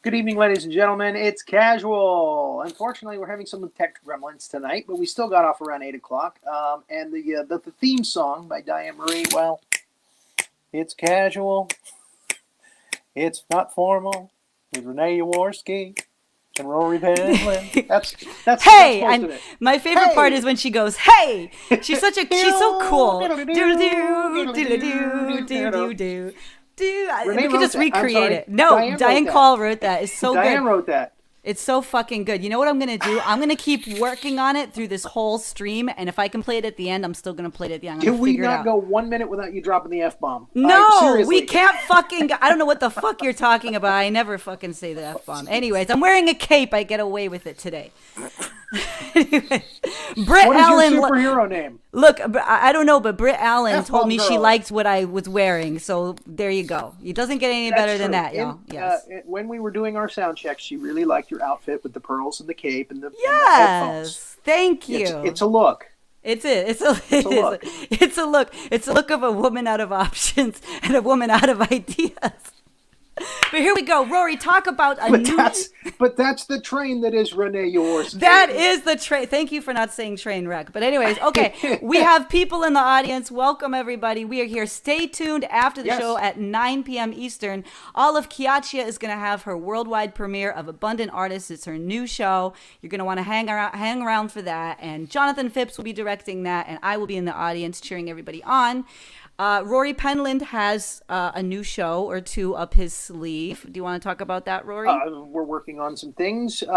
Good evening, ladies and gentlemen. It's Casual. Unfortunately, we're having some tech gremlins tonight, but we still got off around 8 o'clock. And the theme song by Diane Marie, well, it's casual. It's not formal. With Renee Jaworski and Rory Penland. That's hey, most and of it. My favorite part is when she goes, "Hey!" She's so cool. We could just recreate it. No, Diane Call wrote that. It's so good. Diane wrote that. It's so fucking good. You know what I'm going to do? I'm going to keep working on it through this whole stream, and if I can play it at the end, I'm still going to play it at the end. Can we not go 1 minute without you dropping the F-bomb? No, we can't fucking... I don't know what the fuck you're talking about. I never fucking say the F-bomb. Anyways, I'm wearing a cape. I get away with it today. Anyways, Britt Allen... What is your superhero name? Look, I don't know, but Britt Allen F-bomb told me girl. she liked what I was wearing, so there you go. It doesn't get any better than that, y'all. Yes. When we were doing our sound check, she really liked your outfit with the pearls and the cape and the Yes, thank you. It's a look. It's a look. It's a look of a woman out of options and a woman out of ideas. But here we go. Rory, talk about But that's the train that is Renee Jaworski. That is the train. Thank you for not saying train wreck. But anyways, okay. We have people in the audience. Welcome, everybody. We are here. Stay tuned after the show at 9 p.m. Eastern. Olive Chiacchia is going to have her worldwide premiere of Abundant Artists. It's her new show. You're going to want to hang around for that. And Jonathan Phipps will be directing that. And I will be in the audience cheering everybody on. Rory Penland has a new show or two up his sleeve. Do you want to talk about that, Rory? We're working on some things. We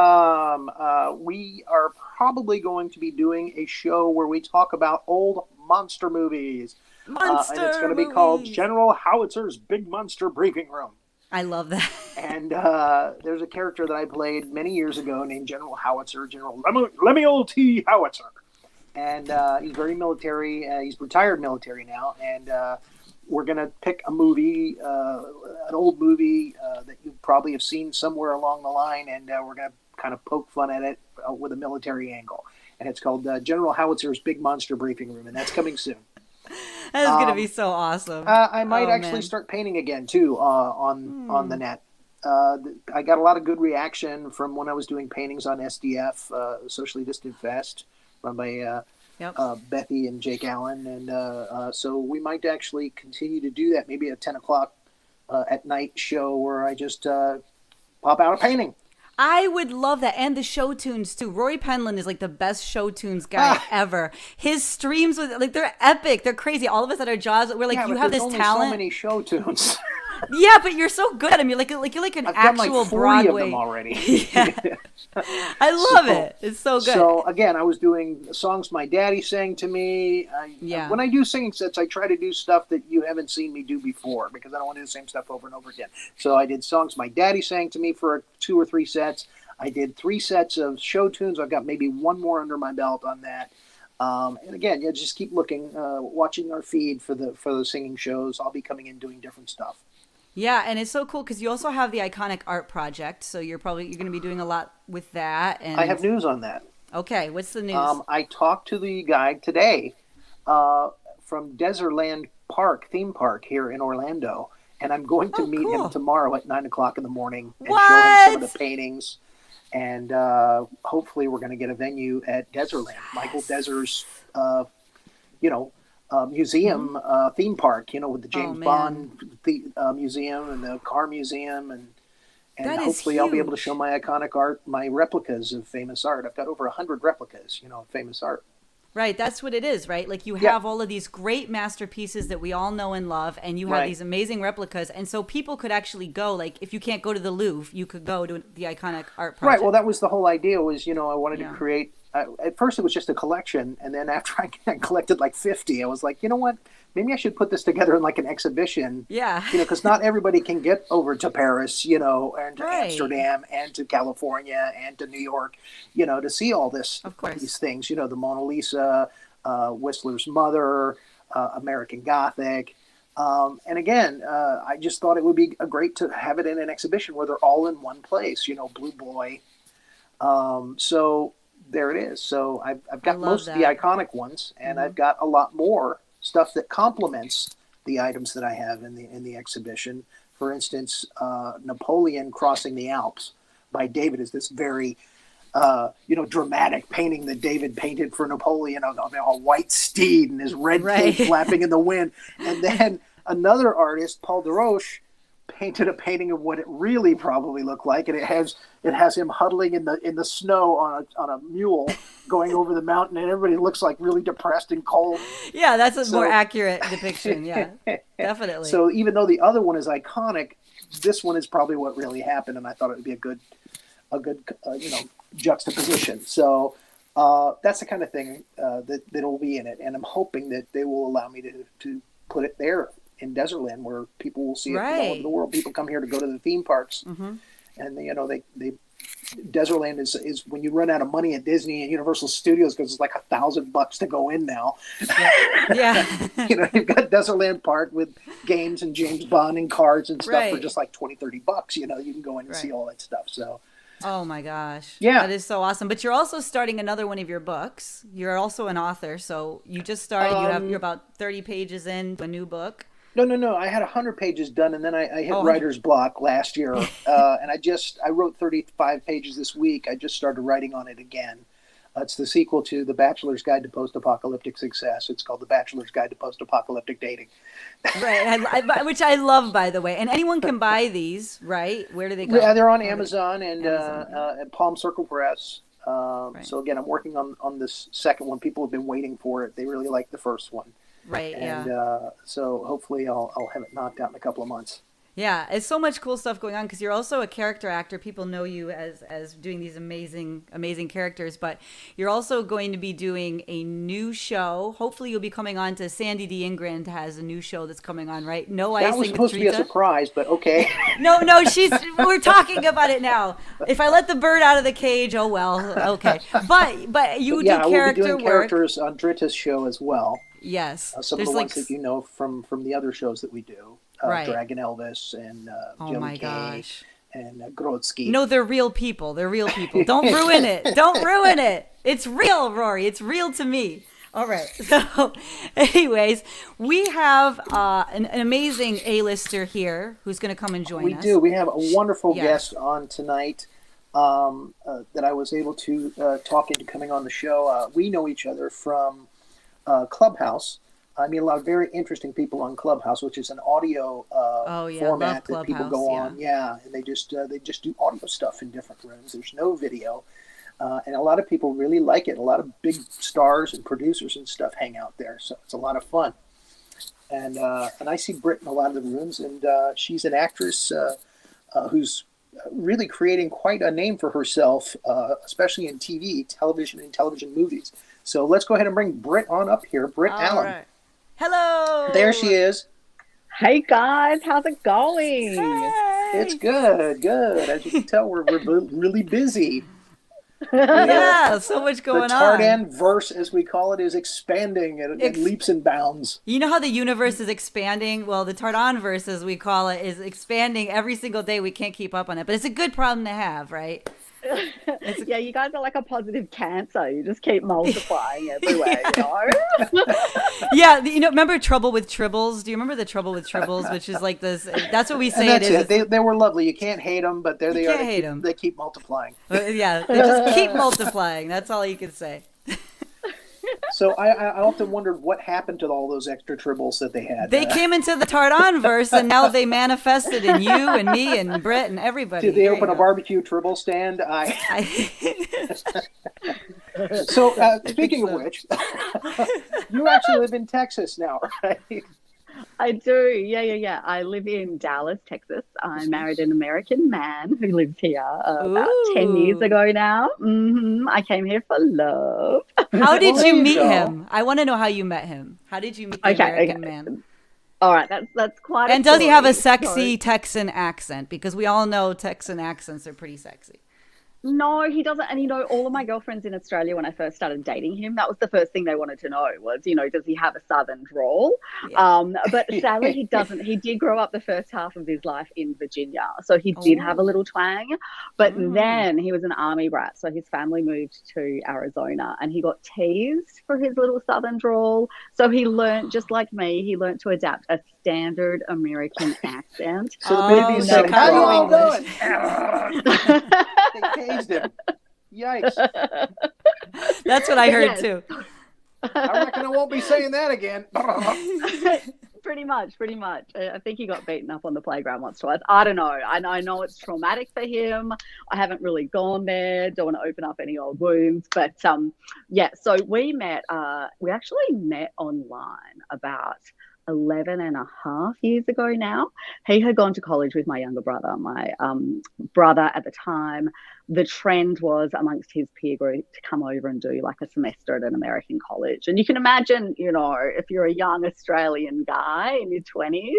are probably going to be doing a show where we talk about old monster movies. And it's going to be called General Howitzer's Big Monster Briefing Room. I love that. And there's a character that I played many years ago named General Howitzer, General Lemuel T. Howitzer. And he's very military. He's retired military now. And we're going to pick a movie, an old movie that you probably have seen somewhere along the line. And we're going to kind of poke fun at it with a military angle. And it's called General Howitzer's Big Monster Briefing Room. And that's coming soon. That is going to be so awesome. I might actually start painting again, too, on the net. I got a lot of good reaction from when I was doing paintings on SDF, Socially Distant Fest, run by Bethy and Jake Allen. And so we might actually continue to do that, maybe a 10 o'clock at night show where I just pop out a painting. I would love that. And the show tunes, too. Rory Penland is like the best show tunes guy ever. His streams, they're epic. They're crazy. All of us at our jobs, we're like, you have this talent. So many show tunes. Yeah, but you're so good at them. You're like an I've actual done like 3 Broadway. of them already. Yeah. I love it. It's so good. So again, I was doing songs my daddy sang to me. When I do singing sets, I try to do stuff that you haven't seen me do before because I don't want to do the same stuff over and over again. So I did songs my daddy sang to me for 2 or 3 sets. I did 3 sets of show tunes. I've got maybe 1 more under my belt on that. And again, just keep looking, watching our feed for the singing shows. I'll be coming in doing different stuff. Yeah, and it's so cool because you also have the Iconic Art Project, so you're going to be doing a lot with that. And I have news on that. Okay, what's the news? I talked to the guy today from Desertland theme park here in Orlando, and I'm going to meet him tomorrow at 9 o'clock in the morning and show him some of the paintings. And hopefully we're going to get a venue at Desertland, Michael Deser's, museum theme park, with the James Bond museum and the car museum, and hopefully I'll be able to show my iconic art, my replicas of famous art. I've got over 100 replicas, of famous art. Right, that's what it is, right? Like you have all of these great masterpieces that we all know and love, and you have these amazing replicas, and so people could actually go, like if you can't go to the Louvre, you could go to the Iconic Art Project. Right, well that was the whole idea was, I wanted to create, at first it was just a collection, and then after I collected like 50, I was like, you know what, maybe I should put this together in like an exhibition. Yeah. Because not everybody can get over to Paris, and to Amsterdam and to California and to New York, to see all this, these things, the Mona Lisa, Whistler's Mother, American Gothic. And again, I just thought it would be great to have it in an exhibition where they're all in one place, Blue Boy. So there it is. So I've got most of the iconic ones, and I've got a lot more stuff that complements the items that I have in the exhibition for instance, Napoleon Crossing the Alps by David is this very dramatic painting that David painted for Napoleon of a white steed and his red cape flapping in the wind. And then another artist, Paul Desroches, painted a painting of what it really probably looked like, and it has him huddling in the snow on a mule going over the mountain, and everybody looks like really depressed and cold. Yeah, that's a more accurate depiction. Yeah, definitely. So even though the other one is iconic, this one is probably what really happened, and I thought it would be a good juxtaposition. So that's the kind of thing that'll be in it, and I'm hoping that they will allow me to put it there in Desertland, where people will see it from all over the world. People come here to go to the theme parks, and they Desertland is when you run out of money at Disney and Universal Studios, because it's like $1,000 to go in now. Yeah. You've got Desertland Park with games and James Bond and cards and stuff for just like $20-$30. You can go in and see all that stuff. So. Oh my gosh. Yeah. That is so awesome. But you're also starting another one of your books. You're also an author. So you just started, you're about 30 pages into a new book. No. I had 100 pages done, and then I hit writer's block last year. And I wrote 35 pages this week. I just started writing on it again. It's the sequel to The Bachelor's Guide to Post-Apocalyptic Success. It's called The Bachelor's Guide to Post-Apocalyptic Dating. Right, which I love, by the way. And anyone can buy these, right? Where do they go? Yeah, they're on Amazon and Palm Circle Press. So again, I'm working on this second one. People have been waiting for it. They really like the first one. Right, and so hopefully I'll have it knocked out in a couple of months. Yeah, it's so much cool stuff going on, because you're also a character actor. People know you as doing these amazing characters, but you're also going to be doing a new show. Hopefully you'll be coming on to Sandy D. Ingram has a new show that's coming on, right? No Icing. That was supposed to be a surprise, but okay. No, we're talking about it now. If I let the bird out of the cage, oh well, okay. But you do character we'll be doing work. Characters on Dritta's show as well. Yes. Some of the ones that you know from the other shows that we do. Dragon Elvis and Joey K and Grodzki. No, they're real people. Don't ruin it. Don't ruin it. It's real, Rory. It's real to me. All right. So, anyways, we have an amazing A-lister here who's going to come and join us. We do. We have a wonderful guest on tonight that I was able to talk into coming on the show. We know each other from Clubhouse. I meet a lot of very interesting people on Clubhouse, which is an audio format that people go on. Yeah, and they just do audio stuff in different rooms. There's no video, and a lot of people really like it. A lot of big stars and producers and stuff hang out there, so it's a lot of fun. And I see Britt in a lot of the rooms, and she's an actress who's really creating quite a name for herself, especially in television movies. So let's go ahead and bring Britt on up here. Britt Allen. Right. Hello. There she is. Hey guys, how's it going? Hey. It's good. As you can tell, we're really busy. Yeah, so much going on. The Tarzan verse, as we call it, is expanding at leaps and bounds. You know how the universe is expanding? Well, the Tarzan verse, as we call it, is expanding every single day. We can't keep up on it, but it's a good problem to have, right? Yeah, you guys are like a positive cancer. You just keep multiplying everywhere, Yeah, remember Trouble with Tribbles? Do you remember the Trouble with Tribbles, which is like this? That's what we say it is. They were lovely. You can't hate them, but there they are. Hate them. They keep multiplying. Yeah, they just keep multiplying. That's all you can say. So I often wondered what happened to all those extra tribbles that they had. They came into the Tarzan verse, and now they manifested in you and me and Britt and everybody. Did they open a barbecue tribble stand? So speaking of which, you actually live in Texas now, right? I do. Yeah. I live in Dallas, Texas. I married an American man who lives here about 10 years ago now. I came here for love. How did you meet him? I want to know how you met him. How did you meet the American man? All right, that's quite. And does he have a sexy Texan accent? Because we all know Texan accents are pretty sexy. No, he doesn't. And all of my girlfriends in Australia, when I first started dating him, that was the first thing they wanted to know was, does he have a Southern drawl? Yeah. But sadly, he doesn't. He did grow up the first half of his life in Virginia. So he did have a little twang. But then he was an army brat. So his family moved to Arizona and he got teased for his little Southern drawl. So he learned, just like me, he learned to adapt a standard American accent. So the baby said, how you all doing? They tased him. Yikes. That's what I heard too. I reckon I won't be saying that again. Pretty much. I think he got beaten up on the playground once or twice. I don't know. I know it's traumatic for him. I haven't really gone there. Don't want to open up any old wounds. But yeah, so we actually met online about 11 and a half years ago now. He had gone to college with my younger brother. My brother at the time, the trend was amongst his peer group to come over and do like a semester at an American college. And you can imagine, if you're a young Australian guy in your 20s,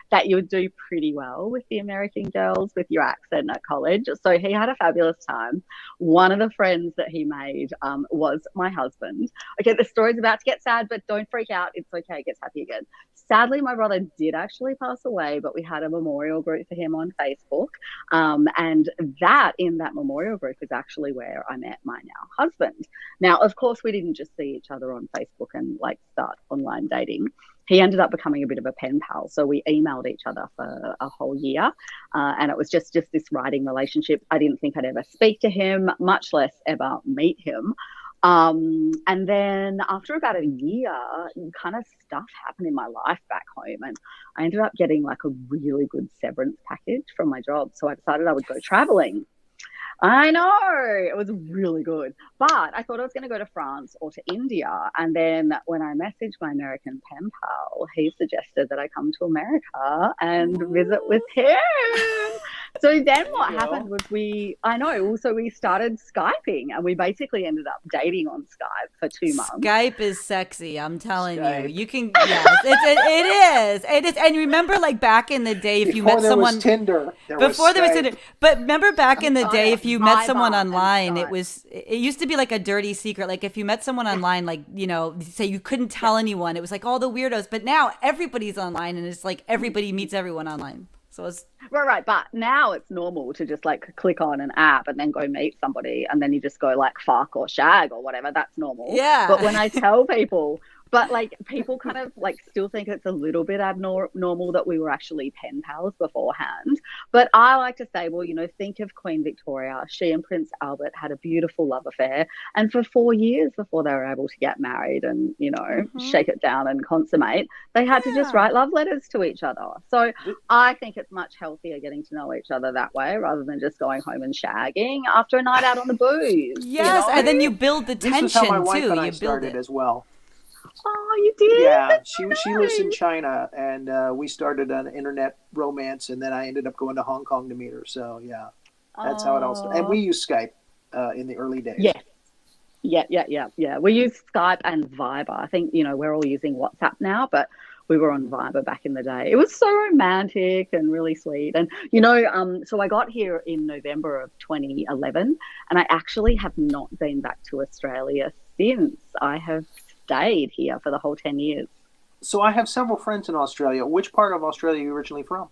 that you would do pretty well with the American girls with your accent at college. So he had a fabulous time. One of the friends that he made was my husband. Okay, the story's about to get sad, but don't freak out. It's okay. It gets happy again. Sadly, my brother did actually pass away, but we had a memorial group for him on Facebook. And in that memorial group is actually where I met my now husband. Now, of course, we didn't just see each other on Facebook and start online dating. He ended up becoming a bit of a pen pal. So we emailed each other for a whole year. And it was just this writing relationship. I didn't think I'd ever speak to him, much less ever meet him. And then after about a year, kind of stuff happened in my life back home, and I ended up getting a really good severance package from my job. So I decided I would go traveling. I know, it was really good. But I thought I was going to go to France or to India. And then when I messaged my American pen pal, he suggested that I come to America and visit with him. So then what happened was we started Skyping, and we basically ended up dating on Skype for 2 months. Skype is sexy, I'm telling you. You can, yes, it is. And remember, back in the day, if you met someone, was Tinder, there was Tinder. But remember back in the day, if you met someone online, it used to be like a dirty secret. Like if you met someone online, say you couldn't tell anyone, it was like all the weirdos. But now everybody's online, and it's like everybody meets everyone online. So it's right. But now it's normal to just click on an app and then go meet somebody, and then you just go fuck or shag or whatever. That's normal. Yeah. But when I tell people, people kind of still think it's a little bit abnormal that we were actually pen pals beforehand. But I like to say, well, think of Queen Victoria. She and Prince Albert had a beautiful love affair, and for 4 years before they were able to get married and shake it down and consummate, they had to just write love letters to each other. So I think it's much healthier getting to know each other that way rather than just going home and shagging after a night out on the booze. Yes, and then you build the tension too. This is how my wife and I started as well. Oh, you did? Yeah, she lives in China, and we started an internet romance, and then I ended up going to Hong Kong to meet her. So yeah, that's how it all started. And we used Skype in the early days. Yes. Yeah. We used Skype and Viber. I think we're all using WhatsApp now, but we were on Viber back in the day. It was so romantic and really sweet. And so I got here in November of 2011, and I actually have not been back to Australia since. I have stayed here for the whole 10 years. So I have several friends in Australia. Which part of Australia are you originally from?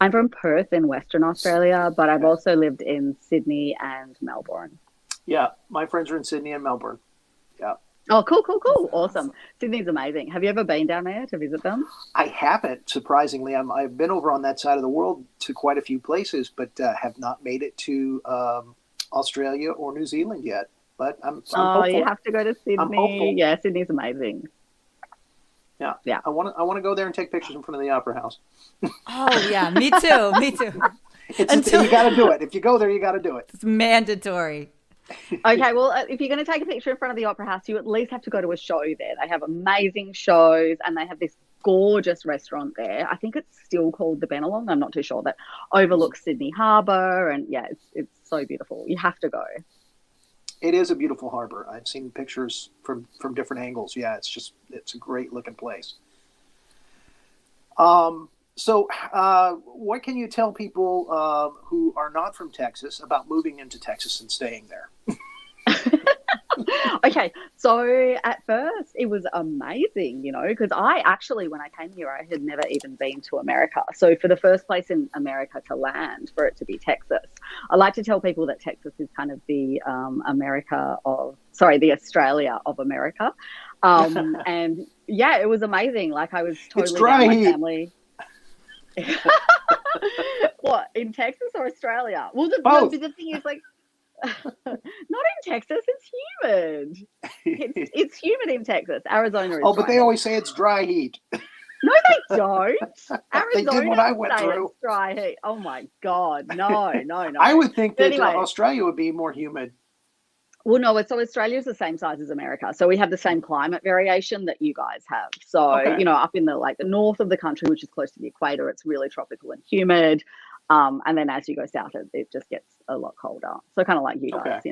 I'm from Perth in Western Australia, but I've also lived in Sydney and Melbourne. Yeah, my friends are in Sydney and Melbourne. Yeah. Oh, cool. Awesome. Sydney's amazing. Have you ever been down there to visit them? I haven't, surprisingly. I've been over on that side of the world to quite a few places, but have not made it to Australia or New Zealand yet. But I'm hopeful. You have to go to Sydney. I'm hopeful. Yeah, Sydney's amazing. Yeah. I want to go there and take pictures in front of the Opera House. Oh yeah, me too. You got to do it. If you go there, you got to do it. It's mandatory. Okay, well, if you're going to take a picture in front of the Opera House, you at least have to go to a show there. They have amazing shows, and they have this gorgeous restaurant there. I think it's still called the Bennelong. I'm not too sure. That overlooks Sydney Harbour, and yeah, it's so beautiful. You have to go. It is a beautiful harbor. I've seen pictures from different angles. Yeah, it's a great looking place. So, what can you tell people who are not from Texas about moving into Texas and staying there? Okay, so at first it was amazing, because I actually, when I came here, I had never even been to America. So for the first place in America to land, for it to be Texas, I like to tell people that Texas is kind of the the Australia of America. And yeah, it was amazing. Like I was totally down my family. What, in Texas or Australia? Well, the thing is, like, not in Texas. It's humid. It's humid in Texas. Arizona is. Oh, but they always say it's dry heat. No, they don't. Arizona they did when I went through. It's dry heat. Oh my God, no. I would think that Australia would be more humid. Well, no, so Australia is the same size as America. So we have the same climate variation that you guys have. So, up in the north of the country, which is close to the equator, it's really tropical and humid. And then as you go south, it just gets a lot colder. So kind of like you guys,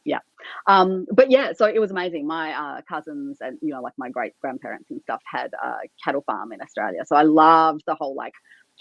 Yeah. But yeah, so it was amazing. My cousins and, like my great grandparents and stuff had a cattle farm in Australia. So I loved the whole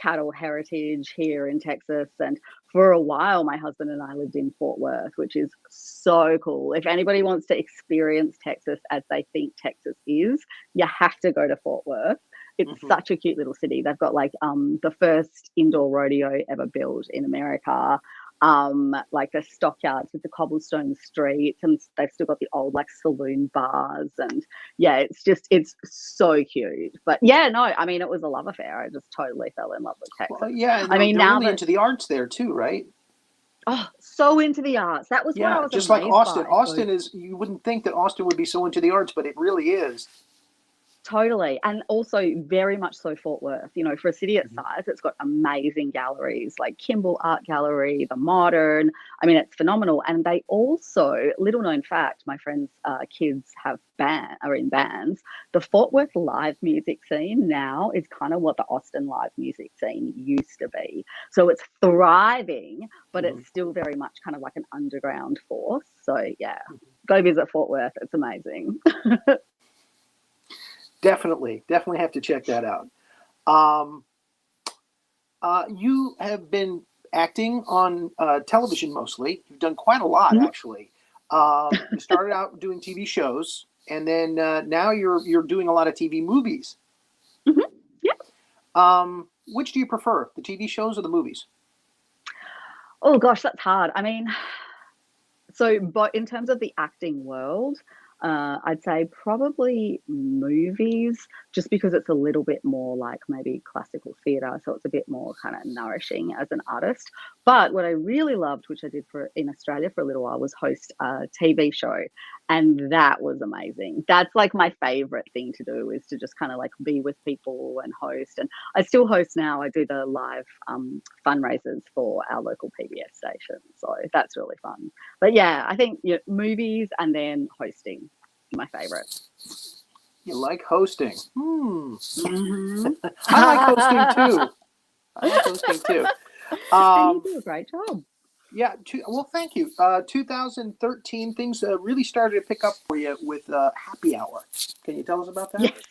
cattle heritage here in Texas. And for a while, my husband and I lived in Fort Worth, which is so cool. If anybody wants to experience Texas as they think Texas is, you have to go to Fort Worth. It's such a cute little city. They've got the first indoor rodeo ever built in America. The stockyards with the cobblestone streets, and they've still got the old saloon bars, and yeah, it's so cute. But yeah, no, I mean, it was a love affair. I just totally fell in love with Texas. Well, yeah, I mean, now really into the arts there too, right? Oh, so into the arts. That was what I was just like Austin. By. Austin is, you wouldn't think that Austin would be so into the arts, but it really is. Totally. And also very much so Fort Worth. For a city its size, it's got amazing galleries like Kimball Art Gallery, the Modern. I mean, it's phenomenal. And they also, little known fact, my friends' kids are in bands. The Fort Worth live music scene now is kind of what the Austin live music scene used to be. So it's thriving, but it's still very much kind of like an underground force. So yeah, go visit Fort Worth. It's amazing. Definitely have to check that out. You have been acting on television mostly. You've done quite a lot, actually. You started out doing TV shows, and then now you're doing a lot of TV movies. Yeah. Which do you prefer, the TV shows or the movies? Oh gosh, that's hard. I mean, but in terms of the acting world, I'd say probably movies, just because it's a little bit more like maybe classical theatre, so it's a bit more kind of nourishing as an artist. But what I really loved, which I did in Australia for a little while, was host a TV show, and that was amazing. That's my favourite thing to do, is to just kind of be with people and host. And I still host now. I do the live fundraisers for our local PBS station, so that's really fun. But yeah, I think movies and then hosting, my favourite. You like hosting? I like hosting too. And you do a great job. Yeah. Well, thank you. 2013, things really started to pick up for you with Happy Hour. Can you tell us about that? Yes.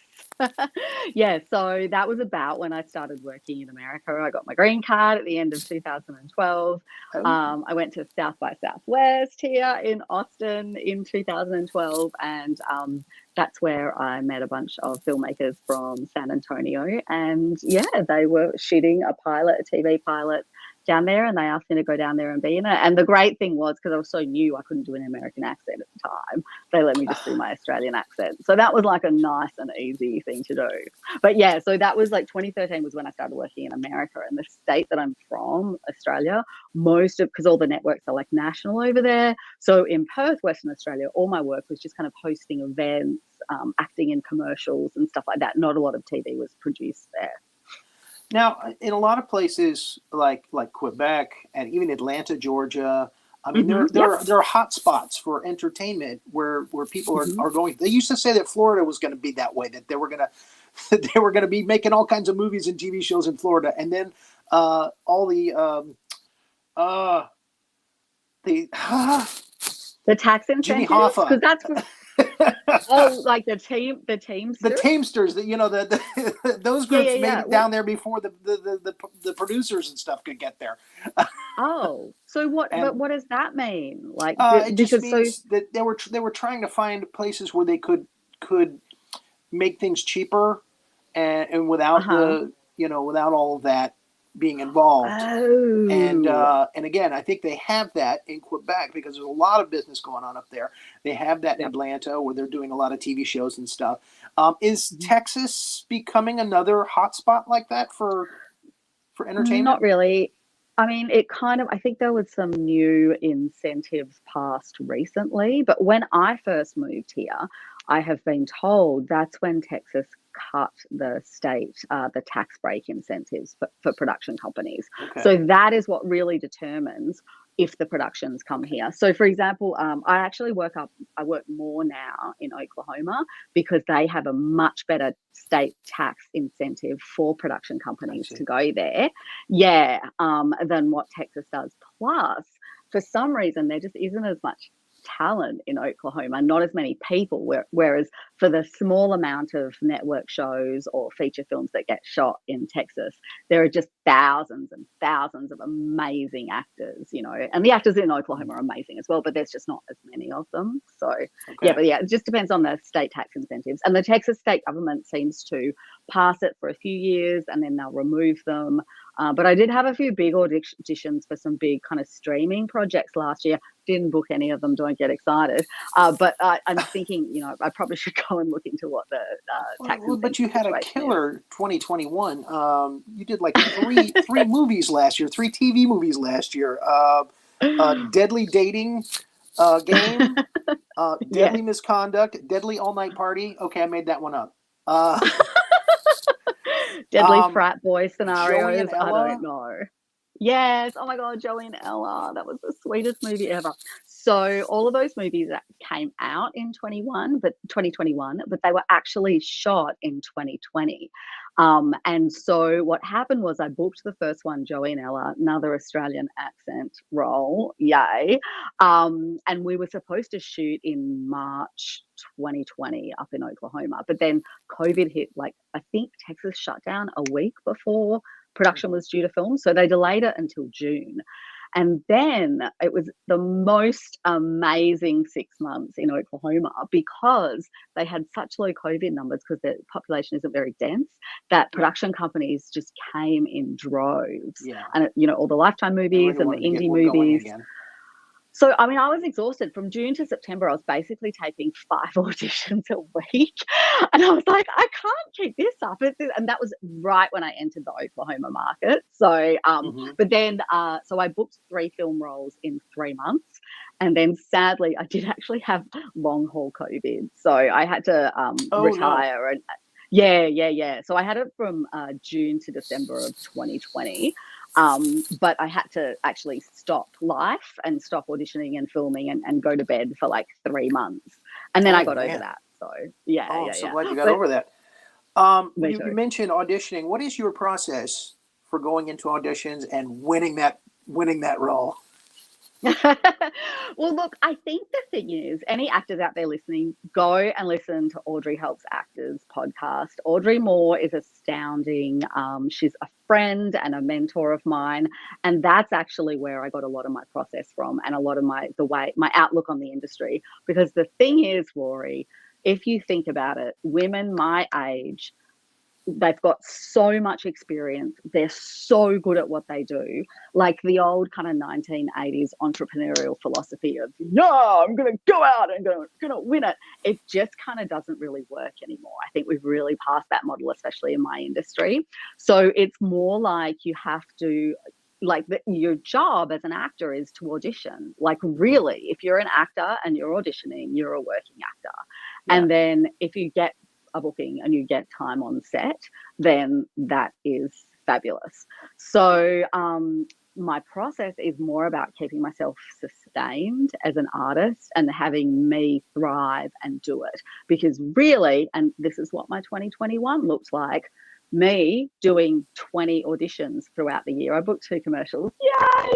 Yeah, so that was about when I started working in America. I got my green card at the end of 2012. I went to South by Southwest here in Austin in 2012, and that's where I met a bunch of filmmakers from San Antonio. And yeah, they were shooting a TV pilot down there, and they asked me to go down there and be in it. And the great thing was, because I was so new, I couldn't do an American accent at the time. They let me just do my Australian accent. So that was a nice and easy thing to do. But yeah, so that was 2013 was when I started working in America. And the state that I'm from, Australia, because all the networks are national over there. So in Perth, Western Australia, all my work was just kind of hosting events, acting in commercials and stuff like that. Not a lot of TV was produced there. Now, in a lot of places like Quebec and even Atlanta, Georgia, I mean, there are hot spots for entertainment where people are going. They used to say that Florida was going to be that way, that they were going to be making all kinds of movies and TV shows in Florida, and then all the tax incentives, because Oh, like the Teamsters? The Teamsters, that, you know, those groups made it down there before the producers and stuff could get there. Oh, so what? And But what does that mean? Like, it just because means that they were trying to find places where they could make things cheaper and without the, you know, without all of that being involved. Oh. And again, I think they have that in Quebec because there's a lot of business going on up there. They have that in Atlanta where they're doing a lot of TV shows and stuff. Is Texas becoming another hotspot like that for entertainment? Not really. I mean, it kind of, I think there was some new incentives passed recently, but when I first moved here, I have been told that's when Texas cut the state, the tax break incentives for production companies. Okay. So that is what really determines if the productions come here. So for example, I work more now in Oklahoma because they have a much better state tax incentive for production companies to go there. Yeah. Than what Texas does. Plus, for some reason, there just isn't as much talent in Oklahoma, not as many people, whereas for the small amount of network shows or feature films that get shot in Texas, there are just thousands and thousands of amazing actors, you know, and the actors in Oklahoma are amazing as well, but there's just not as many of them. So it just depends on the state tax incentives, and the Texas state government seems to pass it for a few years and then they'll remove them. But I did have a few big auditions for some big kind of streaming projects last year. Didn't book any of them, don't get excited. But I'm thinking, you know, I probably should go and look into what the tax but you had a killer 2021. You did like three movies last year, 3 TV movies last year. Deadly Dating Game, Deadly Misconduct, Deadly All Night Party. Okay, I made that one up. Deadly Frat Boy Scenarios. I don't know. Yes. Oh my God, Joey and Ella. That was the sweetest movie ever. So all of those movies that came out in 2021, but they were actually shot in 2020. And so what happened was I booked the first one, Joey and Ella, another Australian accent role. Yay. And we were supposed to shoot in March 2020 up in Oklahoma, but then COVID hit. Like, I think Texas shut down a week before production was due to film, so they delayed it until June. And then it was the most amazing 6 months in Oklahoma because they had such low COVID numbers because the population isn't very dense, that production companies just came in droves. Yeah. And, you know, all the Lifetime movies and the indie movies. So, I mean, I was exhausted. From June to September, I was basically taping 5 auditions a week. And I was like, I can't keep this up. And that was right when I entered the Oklahoma market. So, but then, so I booked 3 film roles in 3 months. And then sadly, I did actually have long haul COVID. So I had to retire. No. Yeah. So I had it from June to December of 2020. But I had to actually stop life and stop auditioning and filming and go to bed for like 3 months. And then I got over that. So, so glad you got over that. You mentioned auditioning. What is your process for going into auditions and winning that role? Well, look, I think the thing is, any actors out there listening, go and listen to Audrey Helps Actors podcast. Audrey Moore is astounding. She's a friend and a mentor of mine, and that's actually where I got a lot of my process from and a lot of my outlook on the industry. Because the thing is, Rory, if you think about it, women my age, they've got so much experience. They're so good at what they do. Like the old kind of 1980s entrepreneurial philosophy of, I'm going to go out and going to win it. It just kind of doesn't really work anymore. I think we've really passed that model, especially in my industry. So it's more like you have to, like your job as an actor is to audition. Like really, if you're an actor and you're auditioning, you're a working actor. Yeah. And then if you get a booking and you get time on set, then that is fabulous. So my process is more about keeping myself sustained as an artist and having me thrive and do it. Because really, and this is what my 2021 looks like, me doing 20 auditions throughout the year. I booked 2 commercials. Yay!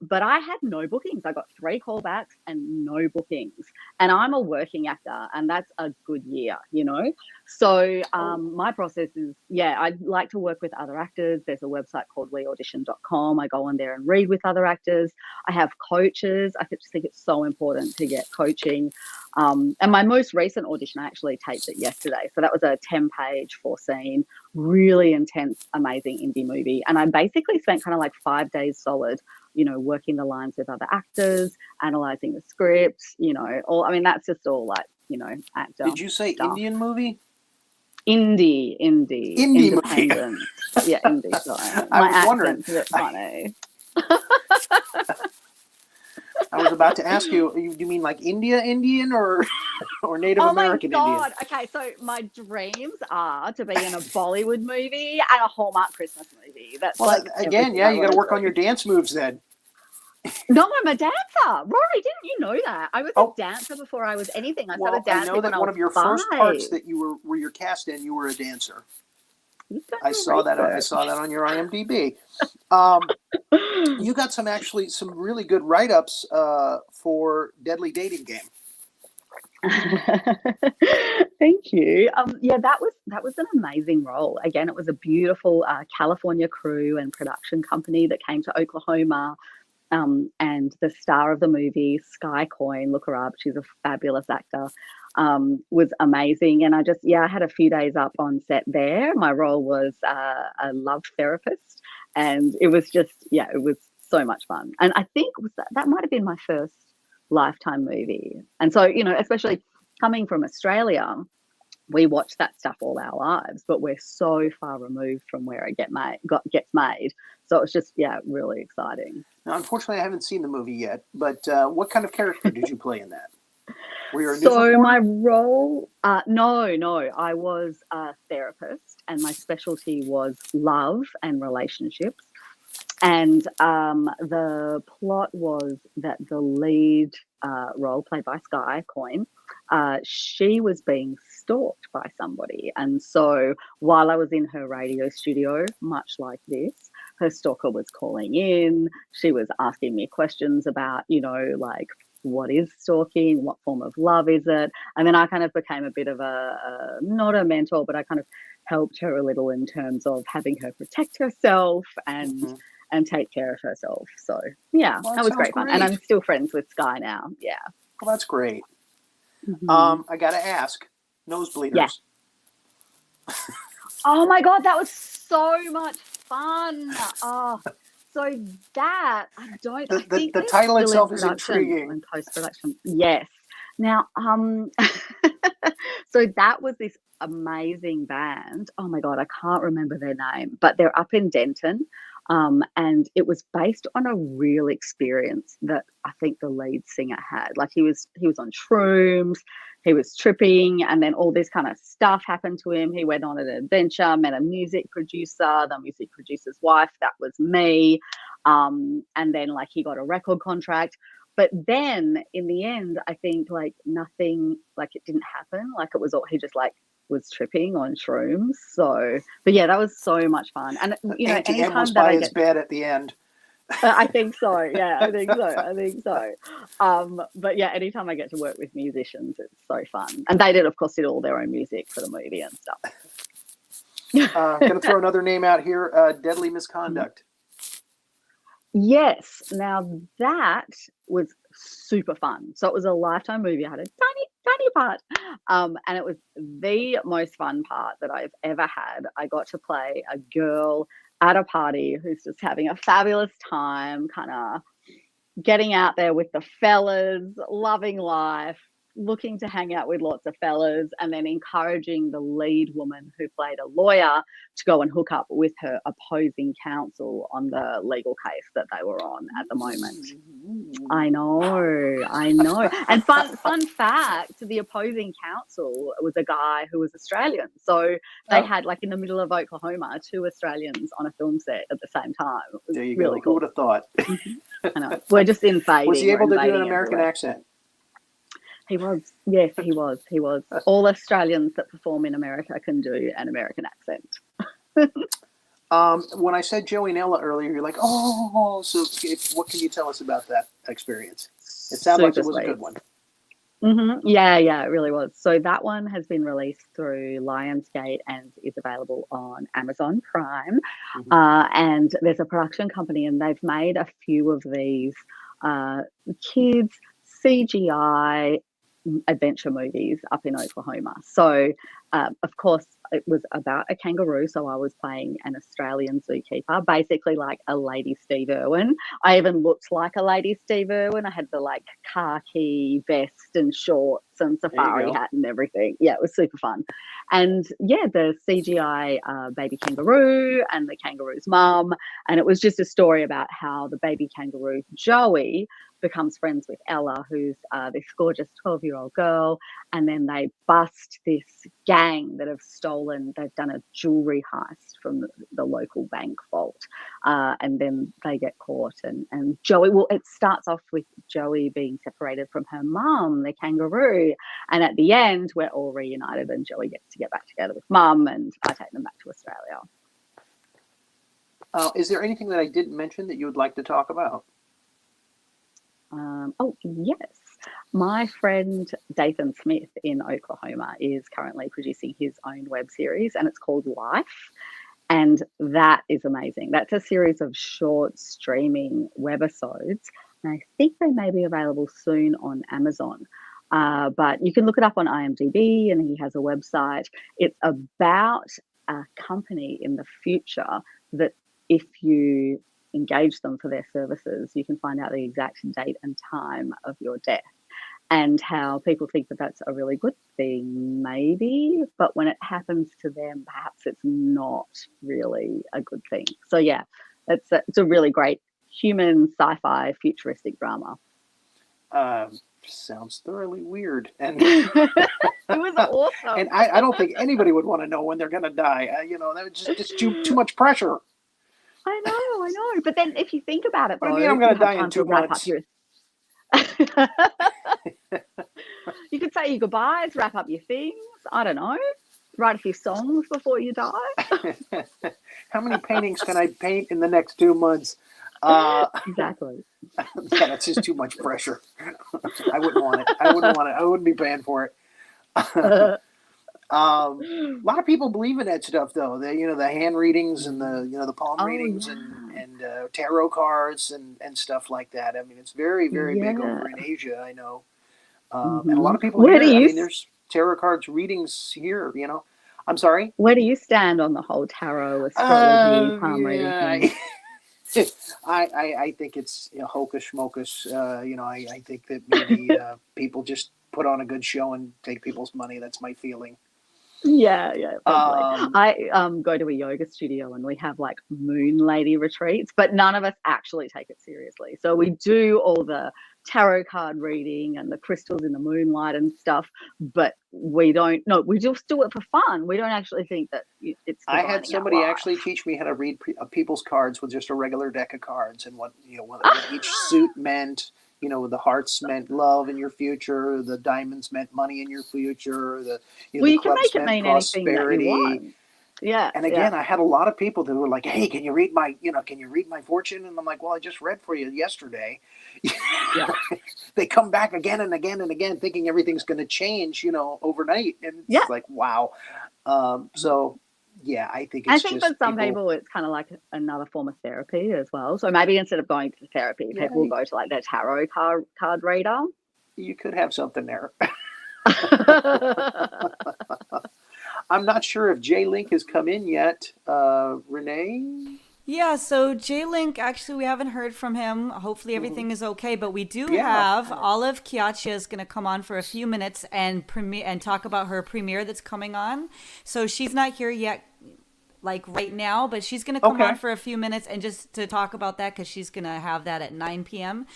But I had no bookings. I got 3 callbacks and no bookings. And I'm a working actor, and that's a good year, you know? So my process is, I like to work with other actors. There's a website called weaudition.com. I go on there and read with other actors. I have coaches. I just think it's so important to get coaching. And my most recent audition, I actually taped it yesterday. So that was a 10-page 4-scene, really intense, amazing indie movie. And I basically spent kind of like 5 days solid, you know, working the lines with other actors, analyzing the scripts, you know, that's just all like, you know, actor. Did you say stuff. Indian movie? Indie independent. Movie. Yeah, indie. Sorry. I My was wondering. accent's a bit funny. I was about to ask you, do you mean like Indian or Native American Indian? Oh my God. Okay, so my dreams are to be in a Bollywood movie and a Hallmark Christmas movie. That's you got to work on your dance moves then. No, I'm a dancer. Rory, didn't you know that? I was a dancer before I was anything. I started dancing I know that one of your first parts that you were your cast in, you were a dancer. I saw that on your IMDb. You got some really good write-ups for Deadly Dating Game. Thank you. That was an amazing role. Again, it was a beautiful California crew and production company that came to Oklahoma. And the star of the movie, Sky Coyne, look her up. She's a fabulous actor. Was amazing. And I had a few days up on set there. My role was a love therapist, and it was just, it was so much fun. And I think that might have been my first Lifetime movie. And so, you know, especially coming from Australia, we watch that stuff all our lives, but we're so far removed from where it gets made. So it's just, really exciting. Now, unfortunately, I haven't seen the movie yet, but what kind of character did you play in that? Were you a So my role, no, I was a therapist, and my specialty was love and relationships. And the plot was that the lead role, played by Sky Coyne, she was being stalked by somebody. And so while I was in her radio studio, much like this, her stalker was calling in. She was asking me questions about, you know, like, what is stalking? What form of love is it? And then I kind of became a bit of not a mentor, but I kind of helped her a little in terms of having her protect herself and take care of herself. So, that was great fun. And I'm still friends with Sky now. Yeah. Well, that's great. I got to ask, nosebleeders. Yeah. Oh, my God, that was so much fun. Oh, so that, I think the title itself is intriguing. And post-production. Yes. Now, so that was this amazing band. Oh, my God, I can't remember their name, but they're up in Denton. And it was based on a real experience that I think the lead singer had. Like he was on shrooms, he was tripping, and then all this kind of stuff happened to him. He went on an adventure, met a music producer, the music producer's wife, that was me. And then like he got a record contract. But then in the end, I think like nothing, like it didn't happen. Like it was all, he just like was tripping on shrooms. So, but that was so much fun. And you know, anytime was by his bed at the end. I think so. Yeah, I think so. But anytime I get to work with musicians, it's so fun. And they of course, did all their own music for the movie and stuff. Going to throw another name out here, Deadly Misconduct. Yes. Now that was super fun. So it was a Lifetime movie. I had a tiny part. And it was the most fun part that I've ever had. I got to play a girl at a party who's just having a fabulous time, kind of getting out there with the fellas, loving life, looking to hang out with lots of fellas, and then encouraging the lead woman who played a lawyer to go and hook up with her opposing counsel on the legal case that they were on at the moment. I know. And fun fact, the opposing counsel was a guy who was Australian. So they had, like, in the middle of Oklahoma, 2 Australians on a film set at the same time. It was there you really go. cool. Who would have thought? I know. We're just invading. Was he able to do an American accent? He was. Yes, he was. All Australians that perform in America can do an American accent. When I said Joey and Ella earlier, you're like, oh, so what can you tell us about that experience? It sounded like it was a good one. Mm-hmm. Yeah, it really was. So that one has been released through Lionsgate and is available on Amazon Prime. Mm-hmm. And there's a production company, and they've made a few of these kids CGI adventure movies up in Oklahoma. So, of course, it was about a kangaroo. So I was playing an Australian zookeeper, basically like a Lady Steve Irwin. I even looked like a Lady Steve Irwin. I had the like khaki vest and shorts and safari hat and everything. Yeah, it was super fun. And yeah, the CGI baby kangaroo and the kangaroo's mum. And it was just a story about how the baby kangaroo, Joey, becomes friends with Ella, who's this gorgeous 12-year-old girl, and then they bust this gang that have they've done a jewelry heist from the local bank vault, and then they get caught, and Joey, well, it starts off with Joey being separated from her mum, the kangaroo, and at the end we're all reunited and Joey gets to get back together with mum, and I take them back to Australia. Is there anything that I didn't mention that you would like to talk about? Oh, yes. My friend Dathan Smith in Oklahoma is currently producing his own web series, and it's called Life. And that is amazing. That's a series of short streaming webisodes. And I think they may be available soon on Amazon. But you can look it up on IMDb, and he has a website. It's about a company in the future that if you engage them for their services, you can find out the exact date and time of your death, and how people think that that's a really good thing, maybe, but when it happens to them, perhaps it's not really a good thing. So yeah, it's a really great human sci-fi futuristic drama. Sounds thoroughly weird, and it was awesome. And I don't think anybody would want to know when they're going to die. That was just too much pressure. I know. But then if you think about it, what do you mean I'm going to die in 2 months? You could say your goodbyes, wrap up your things. I don't know. Write a few songs before you die. How many paintings can I paint in the next 2 months? Exactly. Yeah, that's just too much pressure. I wouldn't want it. I wouldn't be paying for it. A lot of people believe in that stuff, though. The hand readings and the palm readings and tarot cards and stuff like that. I mean, it's very, very big over in Asia, I know. And a lot of people there's tarot cards readings here, I'm sorry? Where do you stand on the whole tarot, astrology, palm reading? I think it's hocus schmocus. I think that maybe people just put on a good show and take people's money. That's my feeling. Yeah, probably. I go to a yoga studio and we have like moon lady retreats, but none of us actually take it seriously. So we do all the tarot card reading and the crystals in the moonlight and stuff, but we just do it for fun. We don't actually think that it's I had somebody actually teach me how to read people's cards with just a regular deck of cards, and what each suit meant. The hearts meant love in your future, the diamonds meant money in your future, you can make it mean prosperity. Anything that you want. Yeah. And again, I had a lot of people that were like, "Hey, can you read my fortune?" And I'm like, "Well, I just read for you yesterday." Yeah. They come back again and again and again, thinking everything's going to change, overnight, and it's like, wow. So. Yeah, I think for some people it's kind of like another form of therapy as well. So maybe instead of going to therapy, people will go to like their tarot card reader. You could have something there. I'm not sure if J-Link has come in yet. Renee? Yeah, so J-Link, actually, we haven't heard from him. Hopefully everything is okay, but we do have Olive Chiacchia is going to come on for a few minutes and talk about her premiere that's coming on. So she's not here yet, like right now, but she's going to come on for a few minutes and just to talk about that, because she's going to have that at 9 p.m.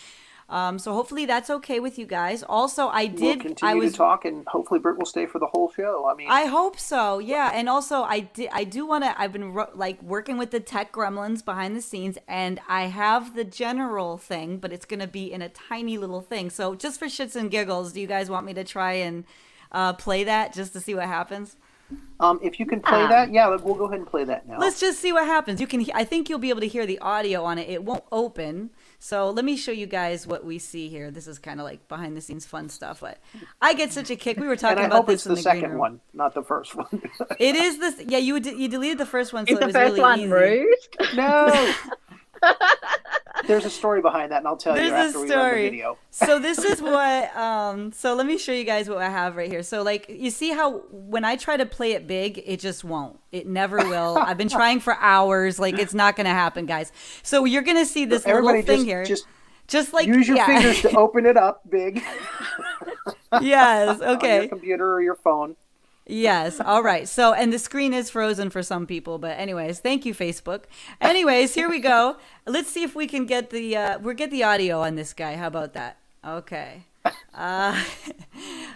So hopefully that's okay with you guys. Also, We'll continue to talk, and hopefully Britt will stay for the whole show. I hope so. Yeah, and also I do want to. I've been working with the tech gremlins behind the scenes, and I have the general thing, but it's going to be in a tiny little thing. So just for shits and giggles, do you guys want me to try and play that just to see what happens? If you can play that, we'll go ahead and play that now. Let's just see what happens. I think you'll be able to hear the audio on it. It won't open. So let me show you guys what we see here. This is kind of like behind the scenes fun stuff. But I get such a kick. We were talking about this in the green room. I hope it's the second one, not the first one. It is this. Yeah, you deleted the first one, so is it was the first really one easy. Rude? No. There's a story behind that, and I'll tell you after we run the video. So this is what, so let me show you guys what I have right here. So like, you see how when I try to play it big, it just won't. It never will. I've been trying for hours. Like, it's not going to happen, guys. So you're going to see this little thing here. Just like, use your fingers to open it up big. Yes, okay. On your computer or your phone. Yes. All right. So, and the screen is frozen for some people, but anyways, thank you, Facebook. Anyways, here we go. Let's see if we can get the audio on this guy. How about that? Okay. All